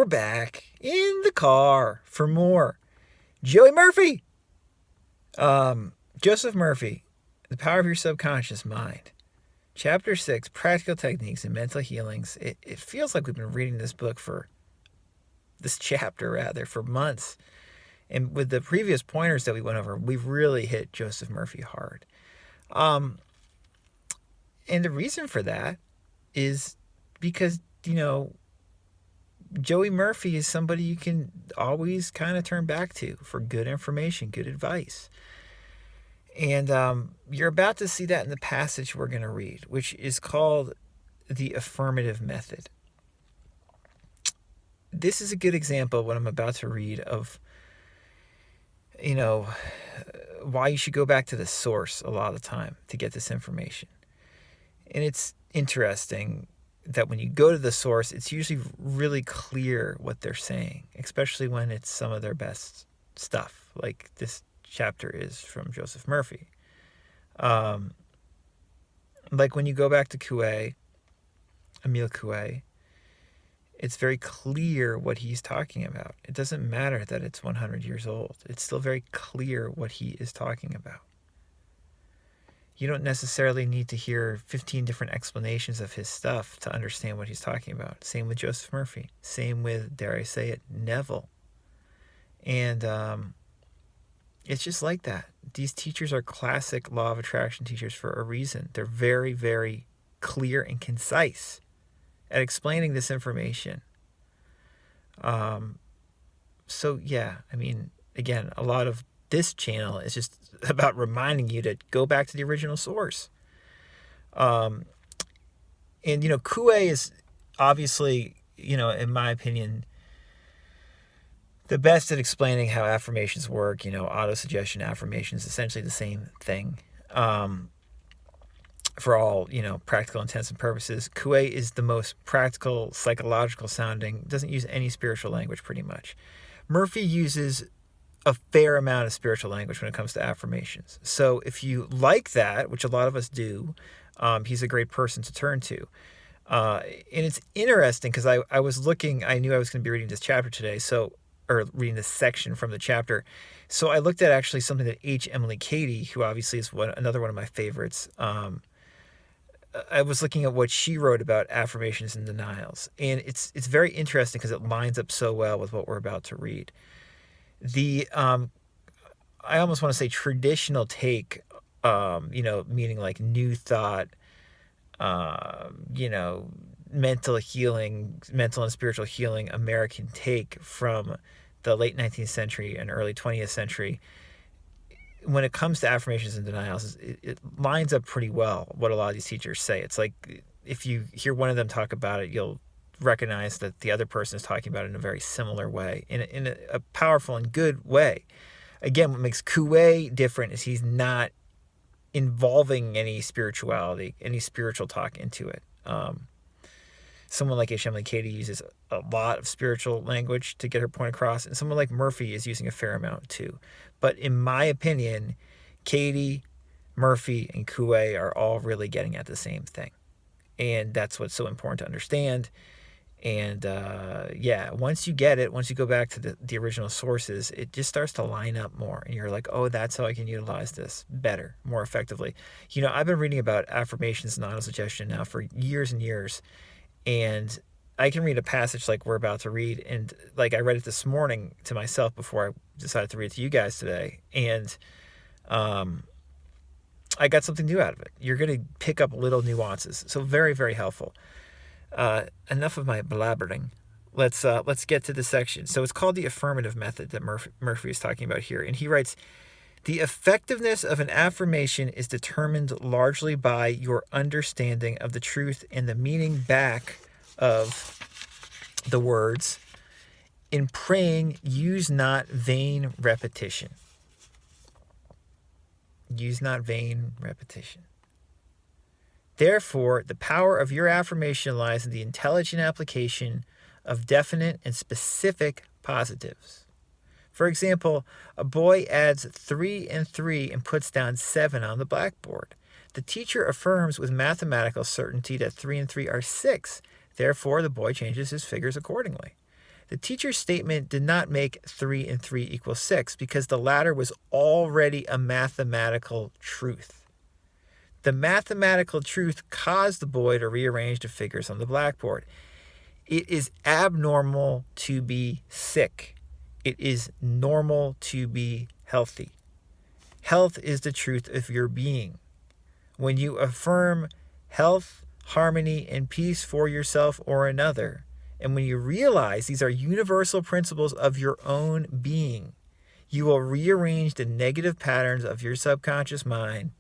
we're back in the car for more Joey Murphy. Joseph Murphy, The Power of Your Subconscious Mind. Chapter 6, Practical Techniques and Mental Healings. It feels like we've been reading this chapter for months. And with the previous pointers that we went over, we've really hit Joseph Murphy hard. And the reason for that is because, Joey Murphy is somebody you can always kind of turn back to for good information, good advice. And you're about to see that in the passage we're going to read, which is called the Affirmative Method. This is a good example of what I'm about to read of, why you should go back to the source a lot of the time to get this information. And it's interesting that when you go to the source, it's usually really clear what they're saying, especially when it's some of their best stuff, like this chapter is from Joseph Murphy. Like when you go back to Emile Coué, it's very clear what he's talking about. It doesn't matter that it's 100 years old. It's still very clear what he is talking about. You don't necessarily need to hear 15 different explanations of his stuff to understand what he's talking about. Same with Joseph Murphy. Same with, dare I say it, Neville. And it's just like that. These teachers are classic law of attraction teachers for a reason. They're very, very clear and concise at explaining this information. So yeah, again, a lot of this channel is just about reminding you to go back to the original source. And Coué is obviously, in my opinion, the best at explaining how affirmations work. Autosuggestion affirmations, essentially the same thing. For all, practical intents and purposes. Coué is the most practical, psychological sounding, doesn't use any spiritual language pretty much. Murphy uses a fair amount of spiritual language when it comes to affirmations. So if you like that, which a lot of us do, he's a great person to turn to. And it's interesting because I was looking, I knew I was going to be reading this chapter today, or reading this section from the chapter. So I looked at actually something that H. Emily Cady, who obviously is another one of my favorites, I was looking at what she wrote about affirmations and denials. And it's very interesting because it lines up so well with what we're about to read. The I almost want to say traditional take, meaning like new thought, mental and spiritual healing American take from the late 19th century and early 20th century, when it comes to affirmations and denials, it lines up pretty well what a lot of these teachers say. It's like if you hear one of them talk about it, you'll recognize that the other person is talking about it in a very similar way, in a powerful and good way. Again, what makes Coué different is he's not involving any spirituality, any spiritual talk into it. Someone like H. Emily Cady uses a lot of spiritual language to get her point across, and someone like Murphy is using a fair amount too. But in my opinion, Cady, Murphy, and Coué are all really getting at the same thing. And that's what's so important to understand. And once you get it, once you go back to the original sources, it just starts to line up more. And you're like, oh, that's how I can utilize this better, more effectively. I've been reading about affirmations and autosuggestion now for years and years. And I can read a passage like we're about to read. And like I read it this morning to myself before I decided to read it to you guys today. And I got something new out of it. You're going to pick up little nuances. So very, very helpful. Enough of my blabbering. Let's get to the section. So it's called the Affirmative Method that Murphy is talking about here. And he writes, the effectiveness of an affirmation is determined largely by your understanding of the truth and the meaning back of the words. In praying, use not vain repetition. Use not vain repetition. Therefore, the power of your affirmation lies in the intelligent application of definite and specific positives. For example, a boy adds 3 and 3 and puts down 7 on the blackboard. The teacher affirms with mathematical certainty that 3 and 3 are 6. Therefore, the boy changes his figures accordingly. The teacher's statement did not make 3 and 3 equal 6 because the latter was already a mathematical truth. The mathematical truth caused the boy to rearrange the figures on the blackboard. It is abnormal to be sick. It is normal to be healthy. Health is the truth of your being. When you affirm health, harmony, and peace for yourself or another, and when you realize these are universal principles of your own being, you will rearrange the negative patterns of your subconscious mind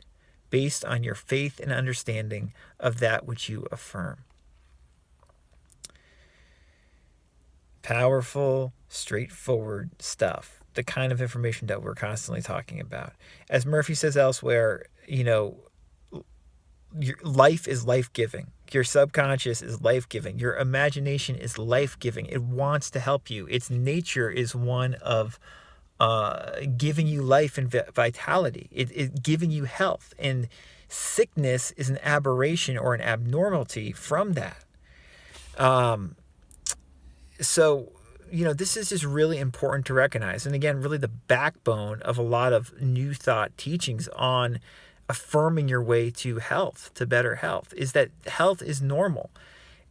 based on your faith and understanding of that which you affirm. Powerful, straightforward stuff. The kind of information that we're constantly talking about. As Murphy says elsewhere, your life is life-giving. Your subconscious is life-giving. Your imagination is life-giving. It wants to help you. Its nature is one of giving you life and vitality. It giving you health. And sickness is an aberration or an abnormality from that. So, this is just really important to recognize. And again, really the backbone of a lot of new thought teachings on affirming your way to health, to better health, is that health is normal.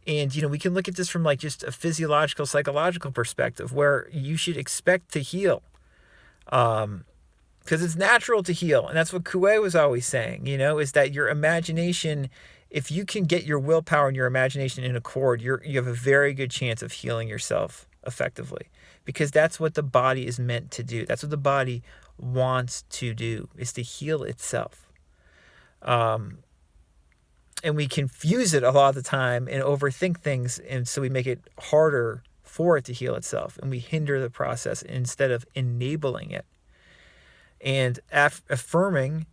And, we can look at this from like just a physiological, psychological perspective where you should expect to heal. Because it's natural to heal. And that's what Coué was always saying, is that your imagination, if you can get your willpower and your imagination in accord, you have a very good chance of healing yourself effectively. Because that's what the body is meant to do. That's what the body wants to do, is to heal itself. And we confuse it a lot of the time and overthink things, and so we make it harder for it to heal itself, and we hinder the process instead of enabling it. And affirming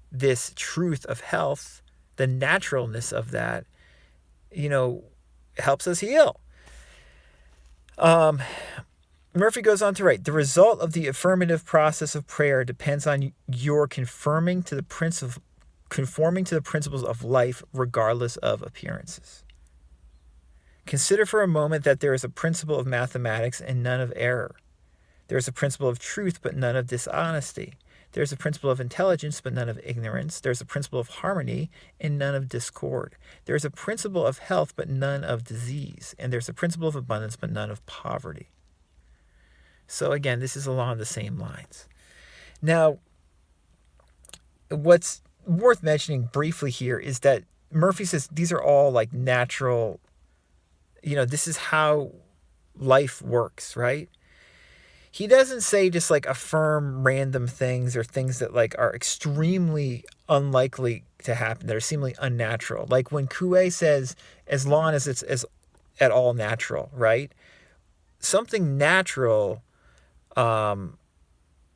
this truth of health, the naturalness of that, helps us heal. Murphy goes on to write, the result of the affirmative process of prayer depends on your conforming to the principles of life regardless of appearances. Consider for a moment that there is a principle of mathematics and none of error. There is a principle of truth but none of dishonesty. There is a principle of intelligence but none of ignorance. There is a principle of harmony and none of discord. There is a principle of health but none of disease. And there's a principle of abundance but none of poverty. So again, this is along the same lines. Now, what's worth mentioning briefly here is that Murphy says these are all like natural, this is how life works, right? He doesn't say just like affirm random things or things that like are extremely unlikely to happen, that are seemingly unnatural. Like when Coué says, as long as it's at all natural, right? Something natural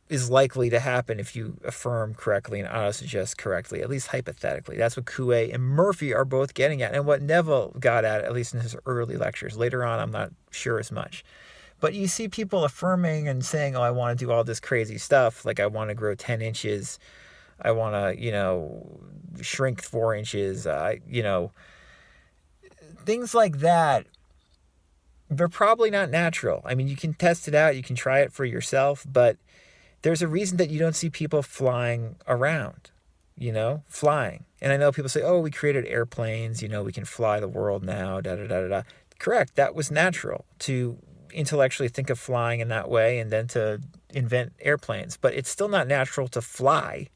is likely to happen if you affirm correctly and auto-suggest correctly, at least hypothetically. That's what Coué and Murphy are both getting at, and what Neville got at least in his early lectures. Later on, I'm not sure as much. But you see people affirming and saying, I want to do all this crazy stuff, like I want to grow 10 inches, I want to, shrink 4 inches, things like that. They're probably not natural. I mean, you can test it out, you can try it for yourself, but there's a reason that you don't see people flying around, flying. And I know people say, we created airplanes, we can fly the world now, da-da-da-da-da. Correct, that was natural to intellectually think of flying in that way and then to invent airplanes. But it's still not natural to fly,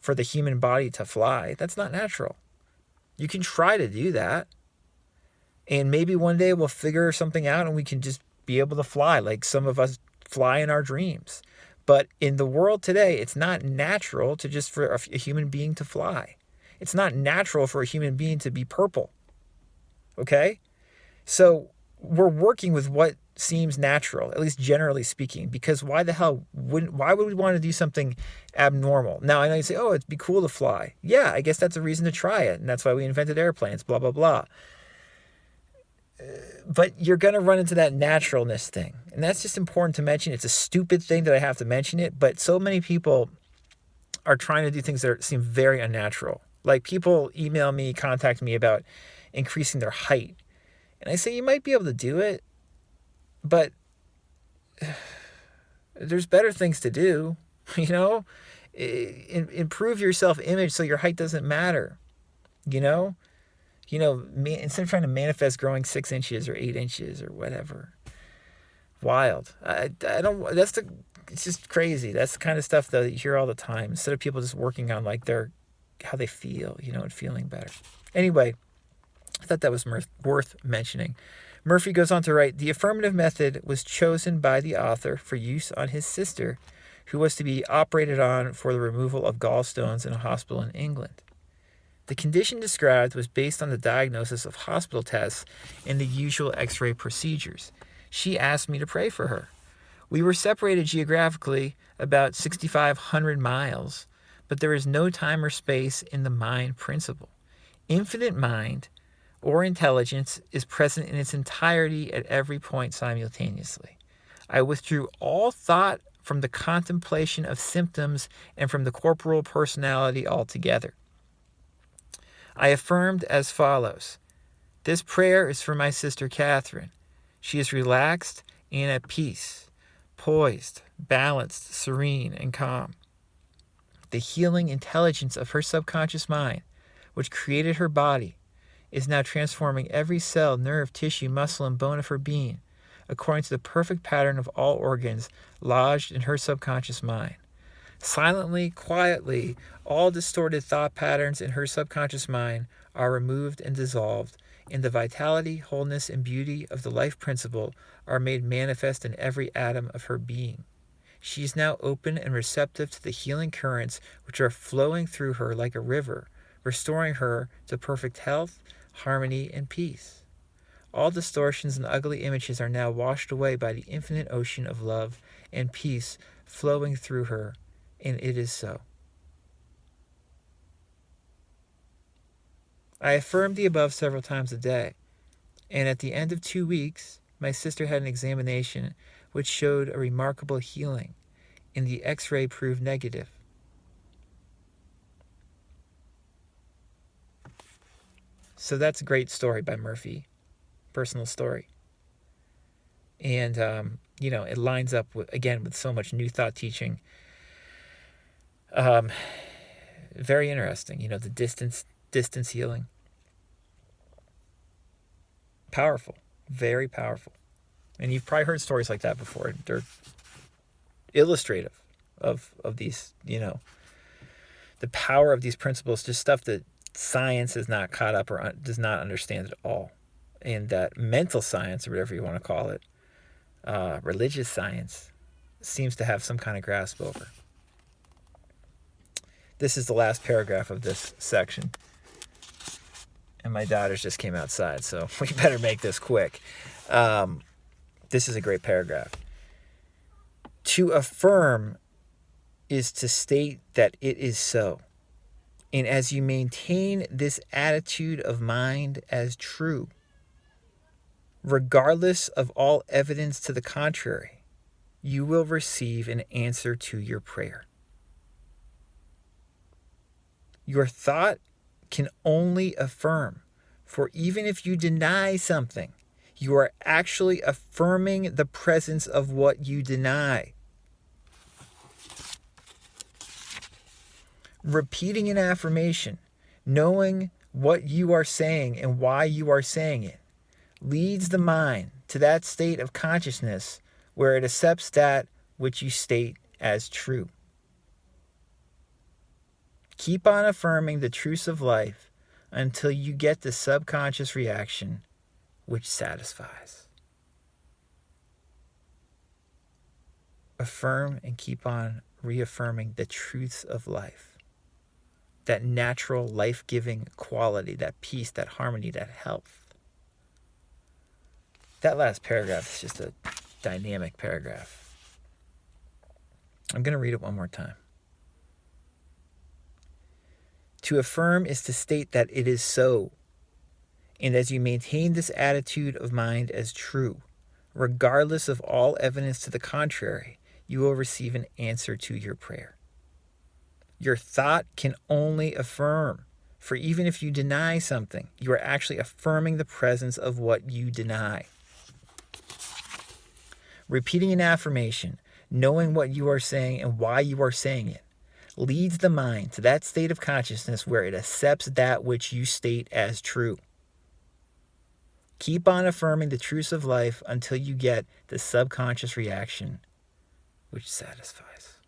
for the human body to fly. That's not natural. You can try to do that. And maybe one day we'll figure something out and we can just be able to fly, like some of us fly in our dreams. But in the world today, it's not natural to just for a human being to fly. It's not natural for a human being to be purple. Okay? So we're working with what seems natural, at least generally speaking, because why would we want to do something abnormal? Now, I know you say, it'd be cool to fly. Yeah, I guess that's a reason to try it. And that's why we invented airplanes, blah, blah, blah. But you're going to run into that naturalness thing. And that's just important to mention. It's a stupid thing that I have to mention it, but so many people are trying to do things that seem very unnatural. Like people email me, contact me about increasing their height. And I say, you might be able to do it, but there's better things to do, you know? Improve your self-image so your height doesn't matter, you know? Instead of trying to manifest growing 6 inches or 8 inches or whatever. Wild. I don't, it's just crazy. That's the kind of stuff that you hear all the time. Instead of people just working on like how they feel, and feeling better. Anyway, I thought that was worth mentioning. Murphy goes on to write, the affirmative method was chosen by the author for use on his sister, who was to be operated on for the removal of gallstones in a hospital in England. The condition described was based on the diagnosis of hospital tests and the usual x-ray procedures. She asked me to pray for her. We were separated geographically about 6,500 miles, but there is no time or space in the mind principle. Infinite mind or intelligence is present in its entirety at every point simultaneously. I withdrew all thought from the contemplation of symptoms and from the corporal personality altogether. I affirmed as follows. This prayer is for my sister Catherine. She is relaxed and at peace, poised, balanced, serene, and calm. The healing intelligence of her subconscious mind, which created her body, is now transforming every cell, nerve, tissue, muscle, and bone of her being, according to the perfect pattern of all organs lodged in her subconscious mind. Silently, quietly, all distorted thought patterns in her subconscious mind are removed and dissolved, and the vitality, wholeness, and beauty of the life principle are made manifest in every atom of her being. She is now open and receptive to the healing currents which are flowing through her like a river, restoring her to perfect health, harmony, and peace. All distortions and ugly images are now washed away by the infinite ocean of love and peace flowing through her, and it is so. I affirmed the above several times a day, and at the end of 2 weeks, my sister had an examination which showed a remarkable healing, and the x-ray proved negative. So that's a great story by Murphy, personal story. And, it lines up, with so much new thought teaching. Very interesting, the distance healing. Powerful, very powerful. And you've probably heard stories like that before. They're illustrative of these, the power of these principles, just stuff that science is not caught up or does not understand at all. And that mental science, or whatever you want to call it, religious science, seems to have some kind of grasp over. This is the last paragraph of this section. And my daughters just came outside, so we better make this quick. This is a great paragraph. To affirm is to state that it is so. And as you maintain this attitude of mind as true, regardless of all evidence to the contrary, you will receive an answer to your prayer. Your thought can only affirm, for even if you deny something, you are actually affirming the presence of what you deny. Repeating an affirmation, knowing what you are saying and why you are saying it, leads the mind to that state of consciousness where it accepts that which you state as true. Keep on affirming the truths of life until you get the subconscious reaction which satisfies. Affirm and keep on reaffirming the truths of life. That natural, life-giving quality, that peace, that harmony, that health. That last paragraph is just a dynamic paragraph. I'm going to read it one more time. To affirm is to state that it is so. And as you maintain this attitude of mind as true, regardless of all evidence to the contrary, you will receive an answer to your prayer. Your thought can only affirm, for even if you deny something, you are actually affirming the presence of what you deny. Repeating an affirmation, knowing what you are saying and why you are saying it, leads the mind to that state of consciousness where it accepts that which you state as true. Keep on affirming the truths of life until you get the subconscious reaction which satisfies.